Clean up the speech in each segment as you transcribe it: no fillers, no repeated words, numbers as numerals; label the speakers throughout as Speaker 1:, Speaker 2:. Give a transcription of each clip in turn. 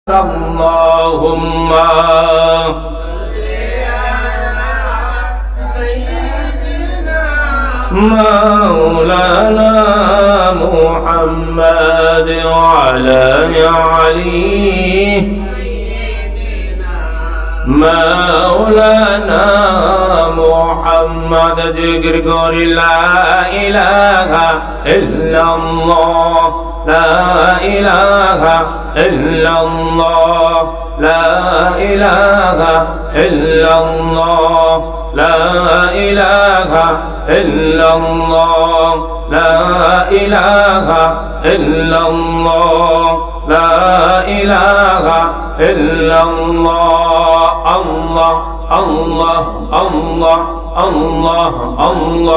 Speaker 1: اللهم مولانا محمد وعلى علي مولانا محمد ذكر قول لا إله إلا الله لا إله إلا الله لا إله إلا الله لا إله إلا الله لا إله إلا الله لا إله إلا الله الله الله الله الله الله الله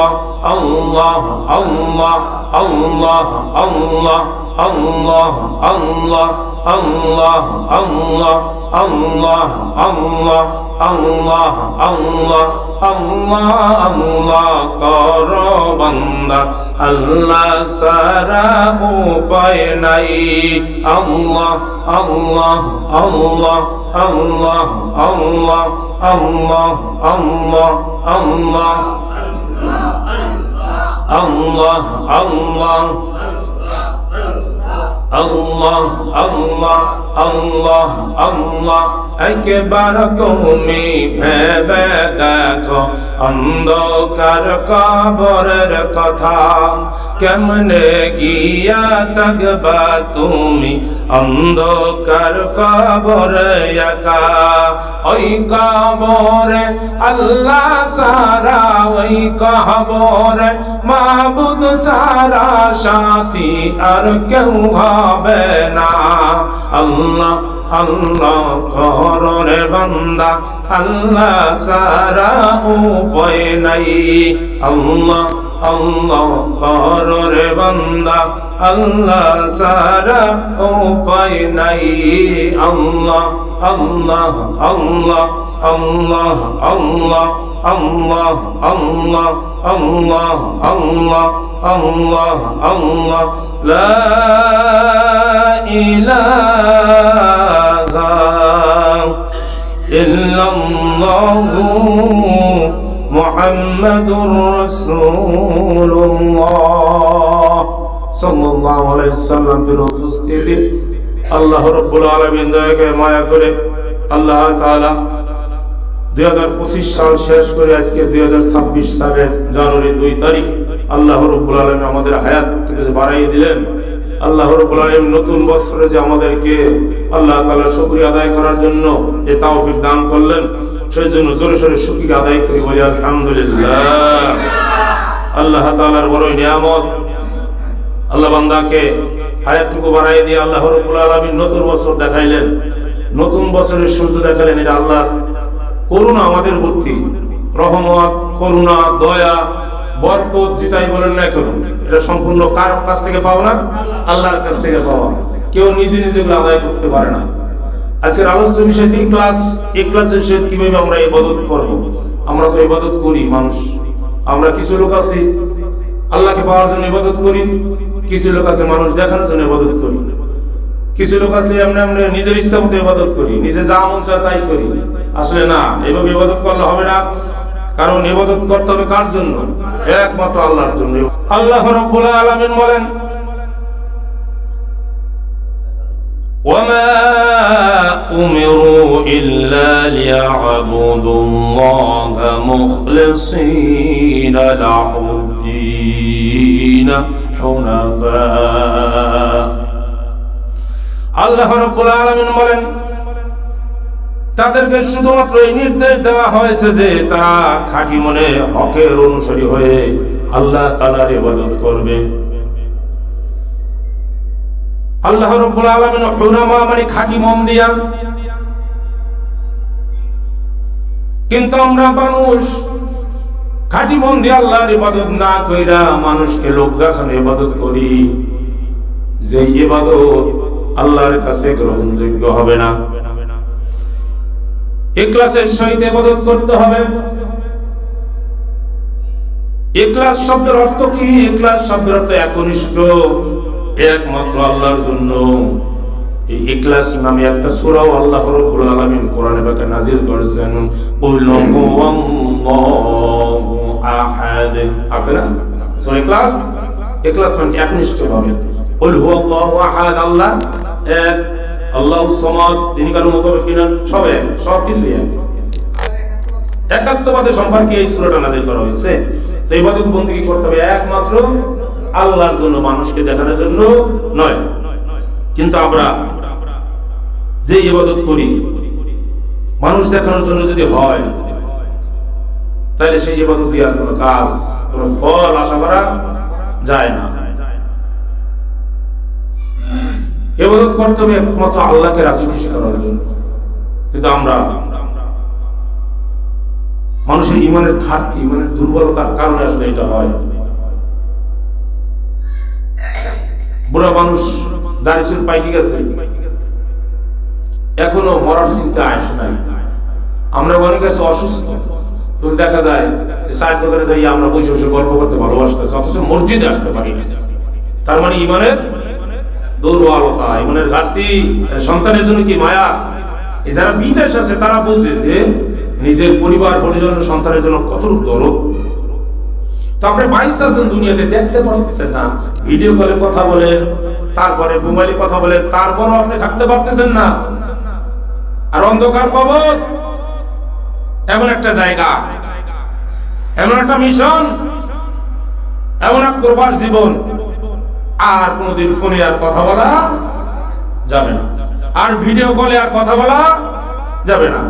Speaker 1: الله الله الله الله الله الله الله الله الله الله الله Allah Allah karo banda Allah sara upay nai Allah Allah Allah Allah Allah Allah Allah Allah Allah Allah Allah Allah Allah Allah একবার তুমি ভেবে দেখো অন্ধকার কবরের কথা কেমনে গিয়া থাকবা তুমি অন্ধকার কবরে একা ওই কবরে আল্লাহ সারা ওই কবরে মাবুদ সারা সাথী আর কেউ হবে না আল্লাহ আল্লাহ কররে বান্দা আল্লাহ সারা উপায় নাই আল্লাহ আল্লাহ কররে বান্দা আল্লাহ সারা উপায় নাই আল্লাহ আল্লাহ আল্লাহ আল্লাহ আল্লাহ আল্লাহ আল্লাহ আল্লাহ আল্লাহ আল্লাহ আল্লাহ লা ইলাহা ইল্লাল্লাহু মুহাম্মাদুর রাসূলুল্লাহ সাল্লাল্লাহু আলাইহি ওয়াসাল্লাম এর উপস্থিতি আল্লাহ রাব্বুল আলামিন দয়া করে মায়া করে আল্লাহ তাআলা 2025 সাল শেষ করে আজকে 2026 সালের জানুয়ারি 2 তারিখ আল্লাহ রাব্বুল আলামিন আমাদের হায়াত থেকে বাড়াইয়ে দিলেন আল্লাহ রাব্বুল আলামিন নতুন বছরে যে আমাদেরকে আল্লাহ তাআলা শুকরিয়া আদায় করার জন্য যে তৌফিক দান করলেন সেই জন্য জোরে সোরে শুকরিয়া আদায় করি বলি আলহামদুলিল্লাহ আল্লাহ তাআলার বড় নিয়ামত আল্লাহ বান্দাকে হায়াতটুকু বাড়াইয়ে দিয়ে আল্লাহ রাব্বুল আলামিন নতুন বছর দেখাইলেন নতুন বছরের সূর্য দেখালেন এটা আল্লাহ করুণা আমাদের প্রতি রহমত করুণা দয়া বরকত যেটাই বলেন না কেন এটা সম্পূর্ণ কার কাছ থেকে পাওয়া না আল্লাহর কাছ থেকে পাওয়া কেউ নিজে নিজে আদায় করতে পারে না আজকের আলোচ্য বিষয় ইখলাসের সাথে কিভাবে আমরা ইবাদত করব আমরা তো ইবাদত করি মানুষ আমরা কিছু লোক আছি আল্লাহকে পাওয়ার জন্য ইবাদত করি কিছু লোক আছে মানুষ দেখানোর জন্য ইবাদত করি কিছু লোক আছে আমরা নিজের ইচ্ছা মতো ইবাদত করি নিজে যা মন চায় তাই করি আসলে না এভাবে ইবাদত করলে হবে না কারণ ইবাদত করতে হবে কার জন্য একমাত্র আল্লাহর জন্য আল্লাহ রাব্বুল আলামিন বলেন ওয়ামা উমিরু ইল্লা লিয়া'বুদুল্লাহা মুখলিসিনা লাহুদ-দীন হুনাফা আল্লাহ রাব্বুল আলামিন বলেন তাদেরকে শুধুমাত্র এই নির্দেশ দেওয়া হয়েছে যে তারা খাঁটি মনে হকের অনুসারী হয়ে আল্লাহ তাআলার ইবাদত করবে আল্লাহ রাব্বুল আলামিন হুনামা মানে খাঁটি মন দিয়া কিন্তু আমরা মানুষ খাঁটি মন দিয়ে আল্লাহর ইবাদত না কইরা মানুষকে লোক দেখানো ইবাদত করি যে ইবাদত আল্লাহর কাছে গ্রহণযোগ্য হবে না ইখলাসের সহিত ইবাদত করতে হবে ইখলাস শব্দের অর্থ কি? ইখলাস শব্দের অর্থ একনিষ্ঠ, একমাত্র আল্লাহর জন্য। এই ইখলাস নামে একটা সূরাও আল্লাহ রাব্বুল আলামিন কোরআনে পাকে নাযিল করেছেন। কুল হুয়াল্লাহু আহাদ, আছে না সূরা ইখলাস? ইখলাস মানে একনিষ্ঠভাবে কুল হুয়াল্লাহু আহাদ, আল্লাহ এক, আল্লাহু সামাদ, তিনি কারো মুখাপেক্ষী নন, সব এক, সব কিছুই এক। একাত্মবাদের সম্পর্কে এই সূরাটা নাযিল করা হয়েছে। তো ইবাদত বন্দেগী করতে হবে একমাত্র আল্লাহর জন্য, মানুষকে দেখানোর জন্য নয়। কিন্তু আমরা যে ইবাদত করি মানুষ দেখানোর জন্য যদি হয়, তাহলে সেই ইবাদত দিয়ে আর কোনো কাজ, কোনো ফল আশা করা যায় না। ইবাদত করতে হবে একমাত্র আল্লাহকে রাজি খুশি করার জন্য। কিন্তু আমরা মানুষের ইমানের ঘাটতি, ইমানের দুর্বলতার কারণে আসলে এটা হয়। বুড়া মানুষ দাড়ি চুল পাইকে গেছে, এখনো মরার চিন্তা আসে নাই। আমরা মনে কাছে অসুস্থ, তুমি দেখা যায় যে সাইড দোকানে যাই আমরা বসে বসে গল্প করতে ভালোবাসতেছি, অথচ মসজিদে আসতে পারি না। তার মানে ইমানের দুর্বলতা, ইমানের ঘাটতি। সন্তানের জন্য কি মায়া? এই যারা বিদেশ আছে তারা বুঝে যে নিজের পরিবার পরিজন সন্তানের জন্য কতটুকু দরদ। তো আপনি 22 আছেন দুনিয়াতে, দেখতে পারতেছেন না, ভিডিও কলে কথা বলেন, তারপরে মোবাইলে কথা বলেন, তারপরও আপনি থাকতে পারতেছেন না। আর অন্ধকার কবর এমন একটা জায়গা, এমন একটা মিশন, এমন এক করবার জীবন, আর কোনদিন ফোনে আর কথা বলা যাবে না, আর ভিডিও কলে আর কথা বলা যাবে না।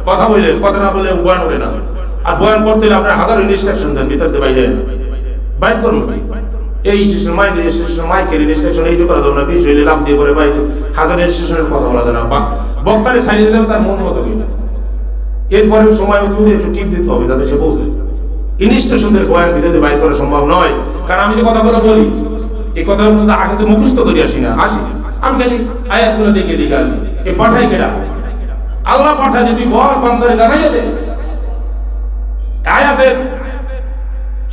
Speaker 1: কথা বললে, কথা না বললে বয়ান ওঠে না। আর বয়ান করতে হলে আপনার হাজার ইনস্ট্রাকশন দেন, ভিতর দিয়ে বাইরে বাইর করুন। এই স্টেশন মাইক, স্টেশন মাইকের ইনস্ট্রাকশন এইটুকু করা যাবে না, বিষ হইলে লাভ দিয়ে পরে বাইরে হাজার স্টেশনের কথা বলা যায় না। বা বক্তারে সাইজে দিলে তার মন মতো কিনা, এরপরে সময় একটু টিপ দিতে হবে যাতে সে পৌঁছে। ইনস্ট্রাকশনের বয়ান ভিতরে বাইর করা সম্ভব নয়। কারণ আমি যে কথাগুলো বলি, এই কথাগুলো আগে তো মুখস্থ করে আসি না, আমি খালি আয়াতগুলো দেখে দেখে আসি। এই পাঠাই কেডা? আল্লাহ পাঠায়। যদি বল বান্দারে জানাই দে আয়াতের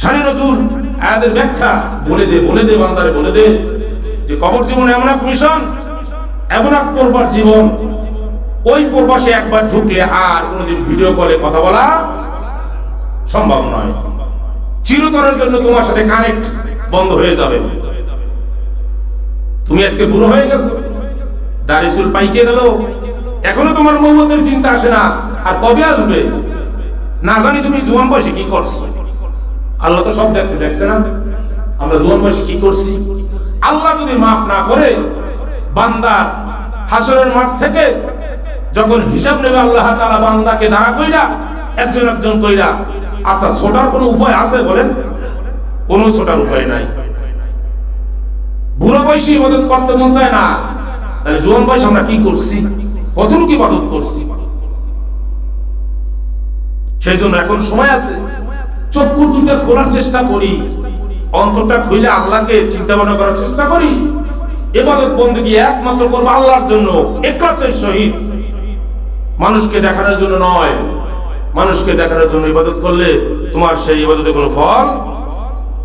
Speaker 1: শানি নজুল, আয়াতের ব্যাখ্যা বলে দে বান্দারে, বলে দে যে কবর জীবন এমন এক মিশন, এমন এক পরবার জীবন, ওই পরবাসে একবার ঢুকলে আর কোনোদিন ভিডিও কলে কথা বলা সম্ভব নয়। চিরতরের জন্য তোমার সাথে কানেক্ট বন্ধ হয়ে যাবে। তুমি আজকে বুড়ো হয়ে গেছো, দাড়ি চুল পাইকে গেল, এখনো তোমার মৌতের চিন্তা আসে না, আর কবে আসবে না জানি। তুমি জোয়ান বয়সে কি করছো? আল্লাহ তো সব দেখছে না আমরা জোয়ান বয়সে কি করছি। আল্লাহ যদি মাফ না করে, বান্দা হাসরের মাঠ থেকে যখন হিসাব নেবে আল্লাহ তাআলা বান্দাকে দাঁড়া কইরা একজন একজন কইরা, আচ্ছা ছোটার কোনো উপায় আছে বলেন? কোনো ছোটার উপায় নাই। বুড়ো বয়সে ইবাদত করতে মন চায় না, তাহলে জোয়ান বয়সে আমরা কি করছি, কতটুকু ইবাদত করছি? সেই জন্য এখন সময় আছে, চক্ষু দুটো খোলার চেষ্টা করি, অন্তরটা খুলে আল্লাহকে চিন্তা ভাবনা করার চেষ্টা করি। ইবাদত বন্দেগী একমাত্র করব আল্লাহর জন্য, ইখলাসের সহিত, মানুষকে দেখানোর জন্য নয়। মানুষকে দেখানোর জন্য ইবাদত করলে তোমার সেই ইবাদতে কোনো ফল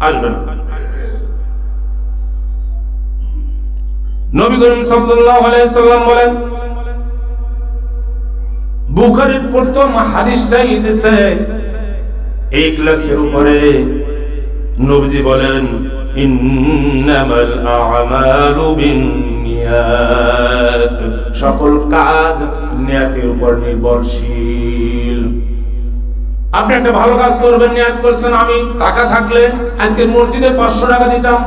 Speaker 1: আসবে না। নবী করিম সাল্লাল্লাহু আলাইহি সাল্লাম বলেন, বুখারীর প্রথম হাদিসটাই এসেছে ইখলাসের উপরে। নবীজি বলেন, ইন্নামাল আ'মালু বিন্নিয়াত, সকল কাজ নিয়তের উপর নির্ভরশীল। আপনি একটা ভালো কাজ করবেন, নিয়ত করছেন আমি টাকা থাকলে আজকে মসজিদে 500 টাকা দিতাম,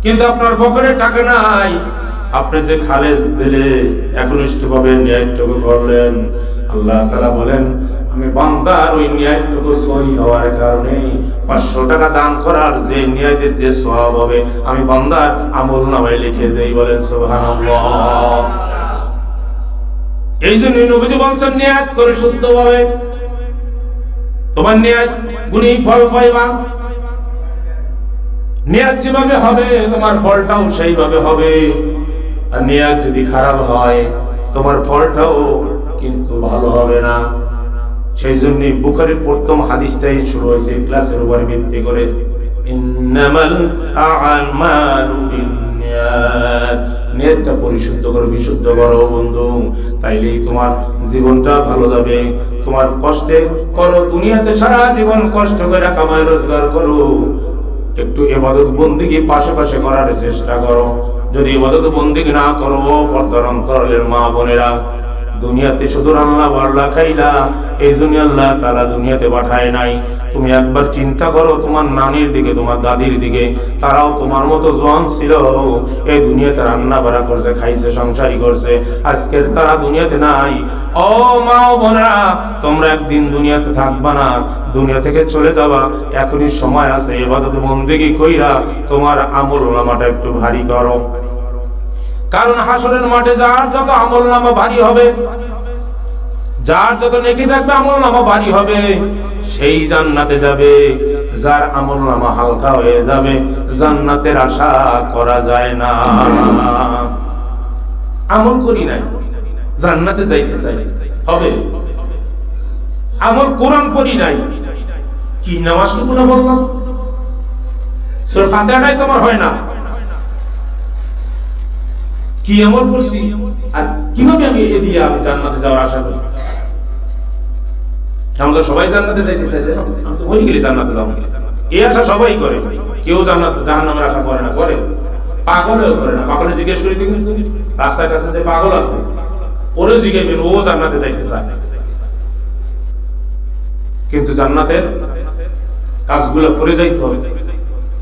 Speaker 1: কিন্তু আপনার পকেটে টাকা নাই। আপনি যে খালেজ দিলে একনিষ্ঠভাবে নিয়তটুকু করলেন, আল্লাহ তাআলা বলেন আমি বান্দার ওই নিয়তটুকু সহি হওয়ার কারণে 500 টাকা দান করার যে নিয়তের যে সওয়াব হবে আমি বান্দার আমলনামায় লিখে দেই। বলেন সুবহানাল্লাহ। এই জন্য নবীজি বলেন নিয়ত করে শুদ্ধভাবে, তোমার নিয়ত গুণী ফল পাইবা। নিয়ত যেভাবে হবে তোমার ফলটাও সেইভাবে হবে। আর নিয়ত যদি খারাপ হয় তোমার ফলটাও কিন্তু ভালো হবে না। সেই জন্য বুখারীর প্রথম হাদিসটাই শুরু হয়েছে ইখলাসের উপর ভিত্তি করে। ইন্নামাল আ'মালু বিন্নিয়াত। নিয়তটা পরিশুদ্ধ করো, বিশুদ্ধ করো বন্ধু, তাইলেই তোমার জীবনটা ভালো যাবে। তোমার কষ্টে করো, দুনিয়াতে সারা জীবন কষ্ট করে কামাই রোজগার করো, একটু ইবাদত বন্দেগী পাশাপাশি করার চেষ্টা করো। যদি ইবাদত বন্দেগী না করো, পর্দার অন্তরালের মা বোনেরা, দুনিয়াতে শুধু রান্না বাড়লা খাইলা, এই জন্য আল্লাহ তাআলা দুনিয়াতে পাঠায় নাই। তুমি একবার চিন্তা করো তোমার নানির দিকে, তোমার দাদির দিকে, তারাও তোমার মতো জোয়ান ছিল, এই দুনিয়াতে রান্না বাড়া করছে, খাইছে, সংসারী করছে, আজকের তারা দুনিয়াতে নাই। ও মা ও বোনেরা, তোমরা একদিন দুনিয়াতে থাকবা না, দুনিয়া থেকে চলে যাবা, এখনই সময় আছে ইবাদত বন্দেগী কইরা তোমার আমলনামাটা একটু ভারী করো। কারণ হাসরের মাঠে যার যত আমলনামা ভারী হবে, যার যত নেকি থাকবে আমলনামা ভারী হবে, সেই জান্নাতে যাবে। যার আমলনামা হালকা হয়ে যাবে, জান্নাতের আশা করা যায় না। আমল করি নাই, জান্নাতে যাইতে চাই, হবে? আমল কোরআন পড়ি নাই, কি নামাজটুকু না বললাম, সূরা ফাতিহাটাই তোমার হয় না, কি আমল করছি আর কিভাবে আমি এ দিয়ে আমি জান্নাতে যাওয়ার আশা করি? আমরা সবাই জান্নাতে যাইতে চাই, আমি তো বলি গেলি জান্নাতে যাবো, এই আশা সবাই করে। কেউ জান্নাতে জাহান্নামের আশা করে না, করে? পাগলেও করে না। পাগলে জিজ্ঞেস করে দিবেন, রাস্তার কাছে যে পাগল আছে ওরে জিজ্ঞেসবেন, ও জান্নাতে যাইতে চায়, কিন্তু জান্নাতের কাজগুলো করে যাইতে হবে,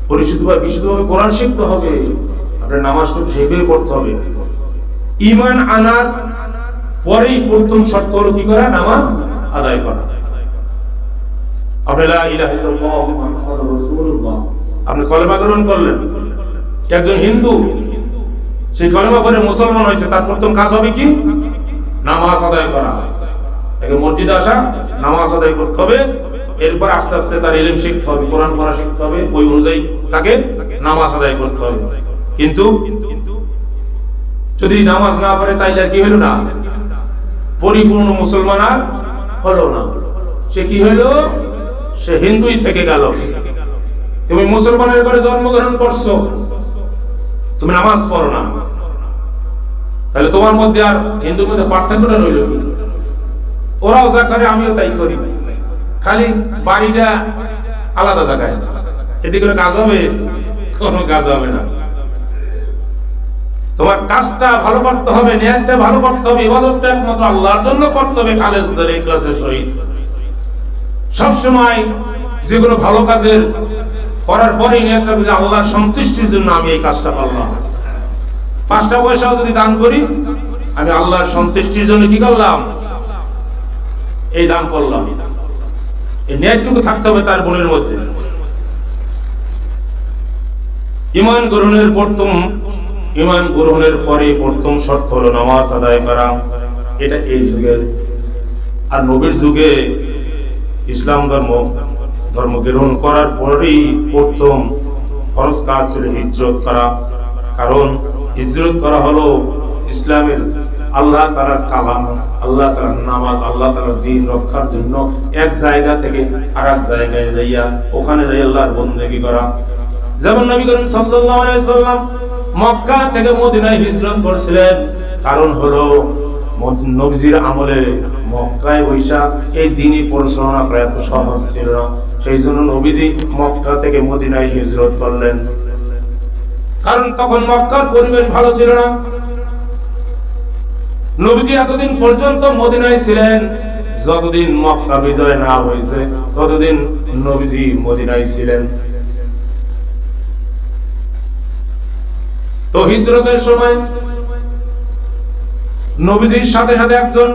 Speaker 1: পরিশুদ্ধভাবে বিশুদ্ধভাবে কোরআন শিখতে হবে, আপনার নামাজটুকু সেইভাবে পড়তে হবে। ঈমান আনার পরেই প্রথম শর্ত হলো কি করা? নামাজ আদায় করা। আপনি লা ইলাহা ইল্লাল্লাহ মুহাম্মাদুর রাসূলুল্লাহ, আপনি কলেমা গ্রহণ করলেন, একজন হিন্দু সেই কলেমা পড়ে মুসলমান হয়েছে, তার প্রথম কাজ হবে কি? নামাজ আদায় করা। তাকে মসজিদে আসা, নামাজ আদায় করতে হবে, এরপর আস্তে আস্তে তার ইলম শিখতে হবে, কোরআন পড়া শিখতে হবে, ওই অনুযায়ী তাকে নামাজ আদায় করতে হবে। কিন্তু যদি নামাজ না পড়ে তাইলে কি হলো না? পরিপূর্ণ মুসলমান আর হলো না, সে কি হলো? সে হিন্দুই থেকে গেল। তুমি মুসলমানের ঘরে জন্মগ্রহণ করছো, তুমি নামাজ পড়ো না, তাহলে তোমার মধ্যে আর হিন্দুর মধ্যে পার্থক্যটা রইল কি? ওরাও যা করে আমিও তাই করি, খালি বাড়িটা আলাদা জায়গায়, এদিকে কাজ হবে? কোনো কাজ হবে না। তোমার কাজটা ভালো করতে হবে, নিয়তটা ভালো করতে হবে, ইবাদতটা একমাত্র আল্লাহর জন্য করতে হবে, খালেস ধরে ইখলাসের সহিত। সব সময় যে কোনো ভালো কাজের করার পরেই নিয়তটা যে আল্লাহর সন্তুষ্টির জন্য আমি এই কাজটা করলাম। 5টা পয়সাও যদি দান করি, আমি আল্লাহর সন্তুষ্টির জন্য কি করলাম? এই দান করলাম। এই নিয়তটুকু থাকতে হবে তার মনের মধ্যে। ঈমান গ্রহণের পরে প্রথম শর্ত হলো নামাজ আদায় করা। এটা এই যুগের, আর নবীর যুগে ইসলাম ধর্ম গ্রহণ করার পরেই প্রথম ফরজ কাজ ছিল হিজরত করা। কারণ হিজরত করা হলো ইসলামের আল্লাহ তাআলার কালাম, আল্লাহ তাআলার নামাজ, আল্লাহ তাআলার দ্বীন রক্ষার জন্য এক জায়গা থেকে আরেক জায়গায় যাইয়া ওখানে যাই আল্লাহর বন্দেগী করা। যেমন নবী করিম সাল্লাল্লাহু আলাইহি সাল্লাম মক্কা থেকে মদিনায় হিজরত করেছিলেন, কারণ হলো নবীজির আমলে মক্কায় বৈশা এই দ্বীনি পরিচালনা করা এত সহজ ছিল না, সেই জন্য নবীজি মক্কা থেকে মদিনায় হিজরত করলেন। কারণ তখন মক্কার পরিবেশ ভালো ছিল না। নবীজি এতদিন পর্যন্ত মদিনায় ছিলেন, যতদিন মক্কা বিজয় না হয়েছে ততদিন নবীজি মদিনায় ছিলেন। তো হিজরতের সময় নবীজির সাথে সাথে একজন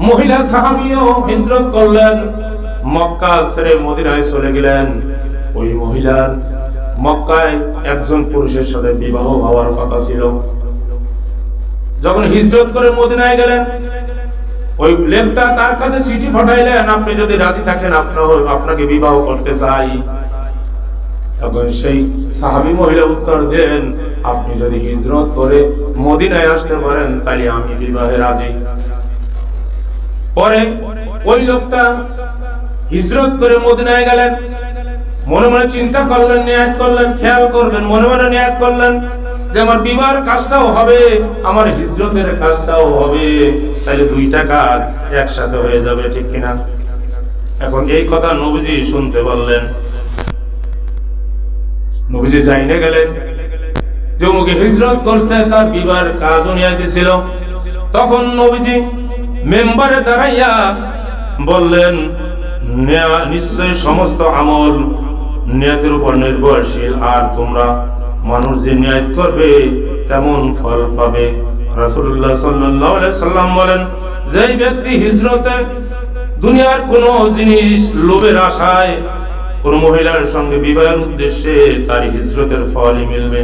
Speaker 1: মহিলা সাহাবীও হিজরত করলেন, মক্কা ছেড়ে মদিনায় চলে গেলেন। ওই মহিলার মক্কায় একজন পুরুষের সাথে বিবাহ হওয়ার কথা ছিল। যখন হিজরত করে মদিনায় গেলেন, ওই লোকটা তার কাছে চিঠি পাঠাইলেন, আপনি যদি রাজি থাকেন আপনাকে বিবাহ করতে চাই। তখন সেই সাহাবী মহিলা উত্তর দেন, আপনি যদি হিজরত করে মদিনায় আসতে পারেন তাহলে আমি বিবাহে রাজি। পরে ওই লোকটা হিজরত করে মদিনায় গেলেন। মনে মনে চিন্তা করলেন, নিয়াত করলেন, খেয়াল করবেন, মনে মনে নিয়াত করলেন যে আমার বিবাহের কাজটাও হবে, আমার হিজরতের কাজটাও হবে, তাহলে দুইটা কাজ একসাথে হয়ে যাবে, ঠিক কিনা? এখন এই কথা নবীজি শুনতে বললেন। নবীজি যাইনে গেলেন, যে মুখে হিজরত করছে তার বিবাহের কাজও নিয়াইতেছিল। তখন নবীজি মেম্বারে দাঁড়াইয়া বললেন, নিশ্চয় সমস্ত আমল নিয়তের উপর নির্ভরশীল, আর তোমরা মানুষ যে নিয়ত করবে তেমন ফল পাবে। রাসূলুল্লাহ সাল্লাল্লাহু আলাইহি সাল্লাম বলেন, যেই ব্যক্তি হিজরতে দুনিয়ার কোন জিনিস লোভের আশায় কোন মহিলার সঙ্গে বিবাহের উদ্দেশ্যে তার হিজরতের ফলই মিলবে।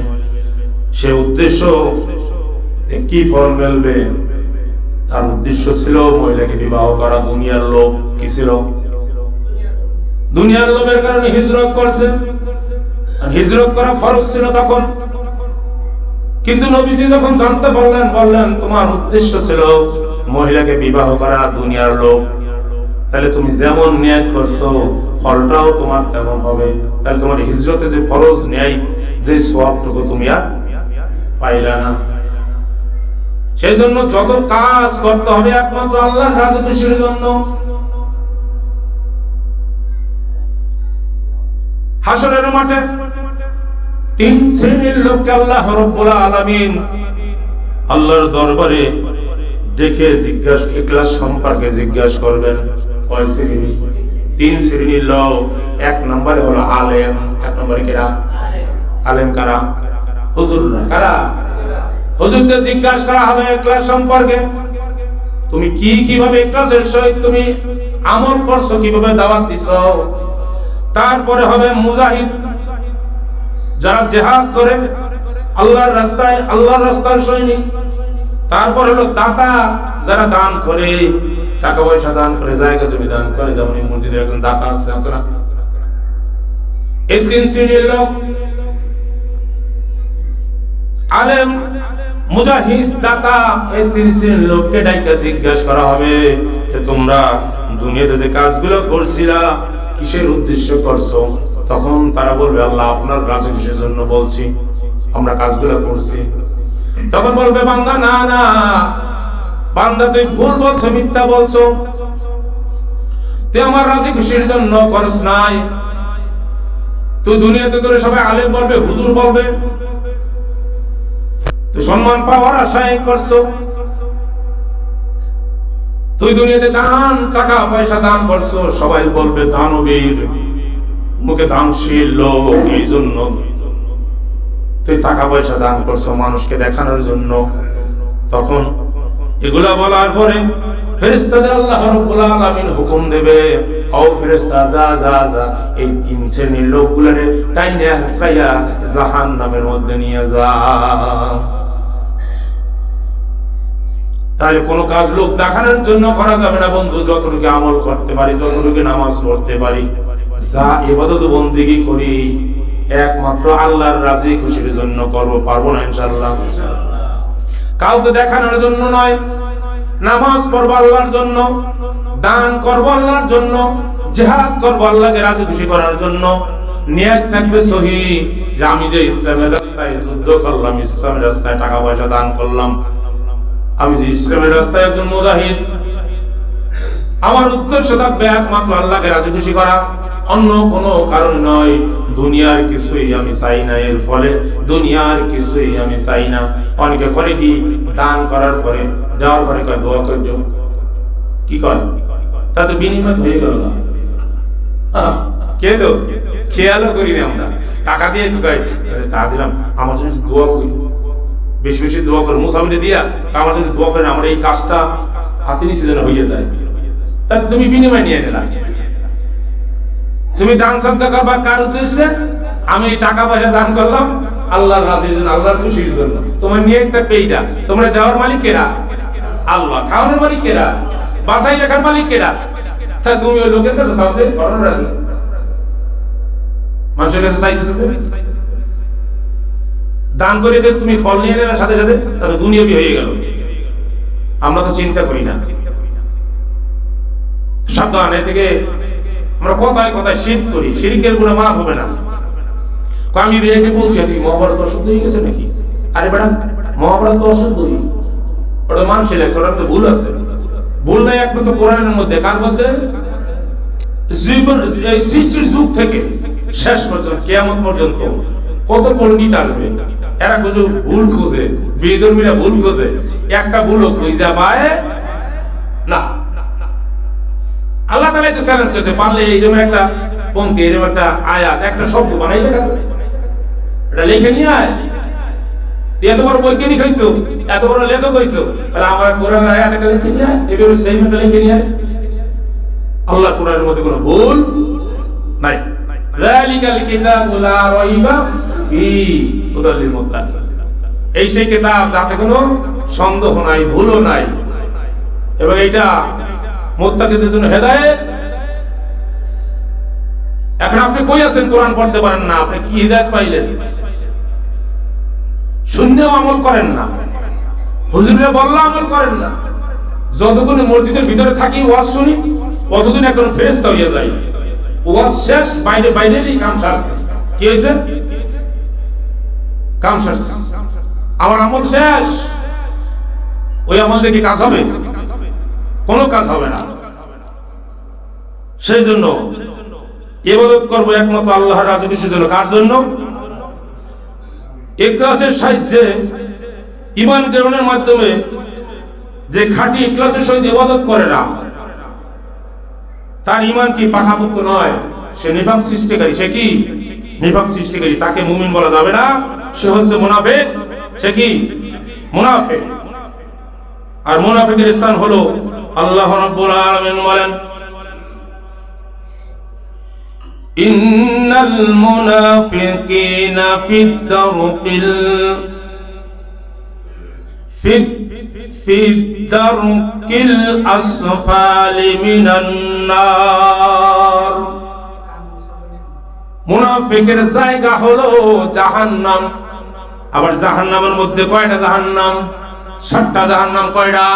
Speaker 1: সে উদ্দেশ্য কি ফল মিলবে? তার উদ্দেশ্য ছিল মহিলাকে বিবাহ করা। দুনিয়ার লোভ কি ছিল? দুনিয়ার লোভের কারণে হিজরত করছে, আর হিজরত করা ফরজ ছিল তখন। কিন্তু নবীজি যখন জানতে বললেন তোমার উদ্দেশ্য ছিল মহিলাকে বিবাহ করা, দুনিয়ার লোভ, তাহলে তুমি যেমন নিয়ত করছো ফলটাও তোমার তেমন হবে। তাহলে তোমার হিজরতে যে ফরজ ন্যায়, যে সওয়াবটুকু তুমি আর পাইলা না। সেই জন্য যত কাজ করতে হবে একমাত্র আল্লাহর রাজি খুশির জন্য। হাসরের মাঠে তিন শ্রেণীর লোককে আল্লাহ রাব্বুল আলামিন আল্লাহর দরবারে ডেকে ইখলাস সম্পর্কে জিজ্ঞাসা করবেন। কয় শ্রেণী? তিন শ্রেণীর লোক। এক নম্বরে হলো আলেম। এক নম্বরে কারা? আলেম কারা? হুজুর না। কারা? হুজুরদের জিজ্ঞাসা করা হবে ইখলাস সম্পর্কে। তুমি কিভাবে ইখলাসের সহিত তুমি আমল করছো, কিভাবে দাওয়াত দিছো। তারপরে হবে মুজাহিদ, যারা জিহাদ করে আল্লাহর রাস্তায়, আল্লাহর রাস্তার সৈনিক। তারপর হলো দাতা, যারা দান করে, টাকা পয়সা দান করে, জায়গা জমি দান করে, যেমন এই মসজিদের একজন দাতা আছে না? এই তিন শ্রেণীর লোক, আলেম, মুজাহিদ, দাতা, এই তিন শ্রেণীর লোককে ডাইকা জিজ্ঞাসা করা হবে যে তোমরা দুনিয়াতে যে কাজগুলো করছিলা কিসের উদ্দেশ্য করছো? তখন তারা বলবে আল্লাহ আপনার রাজি খুশির জন্য বলছি, আমরা কাজগুলো করছি। তখন বলবে বান্দা, না না বান্দা, তুই ভুল বলছো, মিথ্যা বলছো, তুই আমার রাজি খুশির জন্য করস নাই। তুই দুনিয়াতে তোরে সবাই আলেম বলবে, হুজুর বলবে, তুই সম্মান পাওয়ার আশায় করছো। তুই দুনিয়াতে দান, টাকা পয়সা দান করছো, সবাই বলবে দানবীর, মুখে দানশীল লোক, এই জন্য তুই টাকা পয়সা দান করছো মানুষকে দেখানোর জন্য। তখন এগুলা বলার পরে ফেরেশতাদের আল্লাহ রাব্বুল আলামিন হুকুম দেবে, ও ফেরেশতা যা যা যা, এই তিন শ্রেণীর লোকগুলোরে টাইনে হাসপাইয়া জাহান্নামের মধ্যে নিয়ে যা। তাহলে কোনো কাজ লোক দেখানোর জন্য করা যাবে না বন্ধু। যতটুকু আমল করতে পারি, যতটুকু নামাজ পড়তে পারি, যা ইবাদত বন্দেগী করি, একমাত্র আল্লাহর রাজি খুশির জন্য করব। পারবো না ইনশাআল্লাহ? কাউকে দেখানোর জন্য নয়। নামাজ পড়বো আল্লাহর জন্য, দান করবো আল্লাহর জন্য, জিহাদ করবো আল্লাহকে রাজি খুশি করার জন্য। নিয়ত থাকবে সহিহ যে আমি যে ইসলামের রাস্তায় যুদ্ধ করলাম, ইসলামের রাস্তায় টাকা পয়সা দান করলাম, আমি যে ইসলামের রাস্তায় একজন মুজাহিদ, আমার উদ্দেশ্য থাকবে একমাত্র আল্লাহকে রাজি খুশি করা, অন্য কোনো কারণ নয়। দুনিয়ার কিছুই আমি চাই না, এর ফলে দুনিয়ার কিছুই আমি চাই না। অনেকে করে কি, দান করার পরে, দেওয়ার পরে কয় দোয়া করে দিও, কি কয়, তাতে বিনিময় হয়ে গেল না। খেয়ালও করি না আমরা, টাকা দিয়ে তা দিলাম, আমার জন্য দোয়া করি, বেশি বেশি দোয়া করে, মুসাফিরে দিয়া আমার জন্য দোয়া করেন, আমার এই কাজটা হাতে নিচে যেন হয়ে যায়। তাতে তুমি বিনিময় নিয়ে নিলা। তুমি দান সাদকা করবা কার উদ্দেশ্যে? আমি টাকা পয়সা দান করলাম আল্লাহর রাজির জন্য, আল্লাহর খুশির জন্য। তোমার নিয়ত থাকবে এইটা। তোমরা দেওয়ার মালিক কেরা? আল্লাহ। খাওয়ানোর মালিক কেরা? বাসাই রাখার মালিক কেরা? তা তুমি ওই লোকের কাছে চাও যে করোনার আগে মানুষের কাছে চাইতেছো, দান করে যে তুমি ফল নিয়ে নেওয়ার সাথে সাথে তাতে দুনিয়াবি হয়ে গেল। আমরা তো চিন্তা করি না। সাবধান, এ থেকে আমরা কথায় কথায় শিরক করি, শিরকের গুনাহ মাফ হবে না। আমি বিয়ে বলছি তুই মহাভারত অশুদ্ধ হয়ে গেছে নাকি? আরে বেটা, মহাভারত অশুদ্ধই, ওটা মানুষের লেখছে, ওটার মধ্যে ভুল আছে। ভুল নাই একমাত্র কোরআনের মধ্যে। কার মধ্যে? জীবন সৃষ্টির যুগ থেকে শেষ পর্যন্ত কিয়ামত পর্যন্ত কত পণ্ডিত আসবে, এরা খুঁজে ভুল খোঁজে, বিধর্মীরা ভুল খোঁজে, একটা ভুলও খুঁজে পায় না। আল্লাহ তাআলা তো চ্যালেঞ্জ করেছে, পারলে এইরকম একটা পঙ্ক্তি, এরকম একটা আয়াত, একটা শব্দ বানাই লেখা, এটা লিখে নিয়ে আয়। তুই এত বড় বৈজ্ঞানিক হইছো, এত বড় লেখক হইছো, তাহলে আমার কোরআনের আয়াত একটা লিখে নিয়ে আয়, এভাবে সেই একটা লিখে নিয়ে আয়। আল্লাহ কোরআনের মধ্যে কোনো ভুল নাই। যালিকাল কিতাবু লা রাইবা ফীহি হুদাল লিল মুত্তাকিন। এই সেই কিতাব যাতে কোনো সন্দেহ নাই, ভুলও নাই, এবং এইটা মুত্তাকিদের জন্য হেদায়েত। এখন আপনি কই আছেন? কোরআন পড়তে পারেন না, আপনি কি হেদায়েত পাইলেন? শুনলেও আমল করেন না, হুজুরে বললে আমল করেন না। যতক্ষণ মসজিদের ভিতরে থাকি ওয়াজ শুনি, অতদিন এখন ফেরেশতা হইয়া যাই। ওয়াজ শেষ, বাইরে বাইরেই কাম সারছে। কি হয়েছে? কাম সারছে, আমার আমল শেষ। ওই আমল দেখে কাজ হবে? কোনো কাজ হবে না। সেই জন্য ইবাদত করবো একমাত্র আল্লাহর রাজি খুশির জন্য। কার জন্য? ইখলাসের সাহায্যে, ঈমান গ্রহণের মাধ্যমে যে খাঁটি ইখলাসের সহিত ইবাদত করে না, তার ঈমান কি পাকাপোক্ত নয়, সে নিফাক সৃষ্টিকারী। সে কি? নিফাক সৃষ্টিকারী। তাকে মুমিন বলা যাবে না, সে হচ্ছে মুনাফিক। সে কি? মুনাফিক। আর মুনাফিকের স্থান হলো, আল্লাহ রাব্বুল আলামিন বলেন, ইন্নাল মুনাফিকিনা ফিদ-দারকিল আসফালি মিনান নার। মুনাফিকের জায়গা হলো জাহান্নাম। আবার জাহান্নামের মধ্যে কয়টা জাহান্নাম? 7টা জাহান্নাম। কয়টা?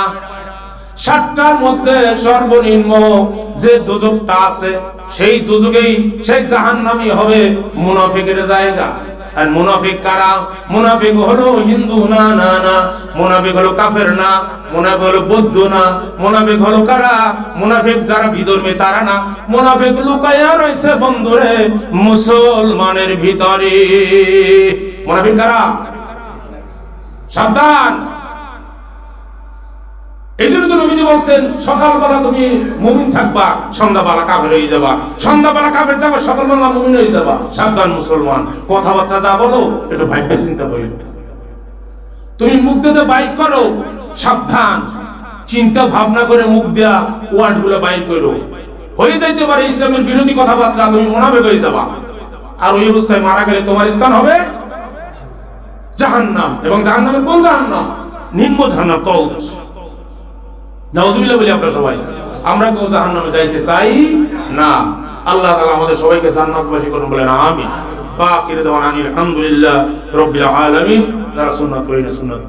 Speaker 1: 7টার মধ্যে সর্বনিম্ন যে দোজখটা আছে, সেই দোজখেই, সেই জাহান্নামই হবে মুনাফিকের জায়গা। আর মুনাফিক কারা? মুনাফিক হলো হিন্দু না, না না। মুনাফিক হলো কাফের না, মুনাফিক হলো বৌদ্ধ না। মুনাফিক হলো কারা? মুনাফিক যারা বিধর্মী তারা না। মুনাফিক লুকাইয়া রয়েছে বন্ধুরে মুসলমানের ভিতরে। মুনাফিক কারা? সাবধান। এই জন্য তো নবীজি বলছেন, সকালবেলা তুমি মুমিন থাকবা, সন্ধ্যাবেলা কাফের হয়ে যাবা। সন্ধ্যাবেলা কাফের থাকবা, সকালবেলা মুমিন হয়ে যাবা। সাবধান মুসলমান, কথাবার্তা যা বলো একটু ভাববে চিন্তা করে। তুমি মুখ দিয়ে বাইক করো, সাবধান, চিন্তা ভাবনা করে মুখ দেয়া ওয়ার্ড গুলো বাইক করো। হয়ে যাইতে পারে ইসলামের বিরোধী কথাবার্তা, তুমি মুনাফিক হয়ে যাবা। আর ওই অবস্থায় মারা গেলে তোমার স্থান হবে জাহান্নাম। এবং জাহান্নামের কোন জাহান্নাম? নিম্ন জাহান্নাম, তলদেশ। নাউজুবিল্লাহ বলি আমরা সবাই। আমরা কেউ জাহান্নামে যাইতে চাই না। আল্লাহ তাআলা আমাদের সবাইকে জান্নাতবাসী করুন, বলেন আমিন। বাকির দাওয়ানা আলহামদুলিল্লাহ রাব্বিল আলামিন। যারা সুন্নাত পড়েন সুন্নাত